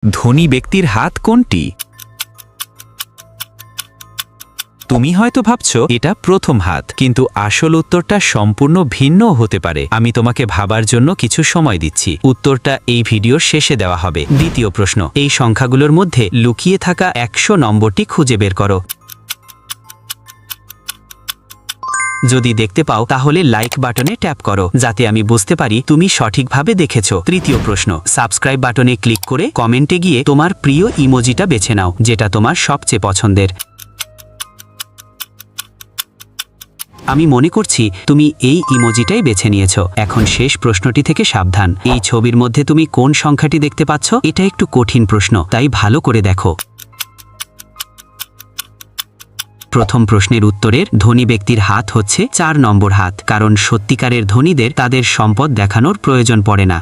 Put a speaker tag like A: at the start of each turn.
A: ধনী ব্যক্তির হাত কোনটি? তুমি হয়তো ভাবছো এটা প্রথম হাত, কিন্তু আসল উত্তরটা সম্পূর্ণ ভিন্ন হতে পারে। আমি তোমাকে ভাবার জন্য কিছু সময় দিচ্ছি। উত্তরটা এই ভিডিওর শেষে দেওয়া হবে। দ্বিতীয় প্রশ্ন, এই সংখ্যাগুলোর মধ্যে লুকিয়ে থাকা 100 নম্বরটি খুঁজে বের করো। যদি দেখতে পাও তাহলে লাইক বাটনে ট্যাপ করো, যাতে আমি বুঝতে পারি তুমি সঠিকভাবে দেখেছো। তৃতীয় প্রশ্ন, সাবস্ক্রাইব বাটনে ক্লিক করে কমেন্টে গিয়ে তোমার প্রিয় ইমোজিটা বেছে নাও, যেটা তোমার সবচেয়ে পছন্দের। আমি মনে করছি তুমি এই ইমোজিটাই বেছে নিয়েছো। এখন শেষ প্রশ্নটি থেকে সাবধান। এই ছবির মধ্যে তুমি কোন সংখ্যাটি দেখতে পাচ্ছ? এটা একটু কঠিন প্রশ্ন, তাই ভালো করে দেখো। প্রথম প্রশ্নের উত্তরের ধনী ব্যক্তির হাত হচ্ছে 4 নম্বর হাত, কারণ সত্যিকারের ধনীদের তাদের সম্পদ দেখানোর প্রয়োজন পড়ে না।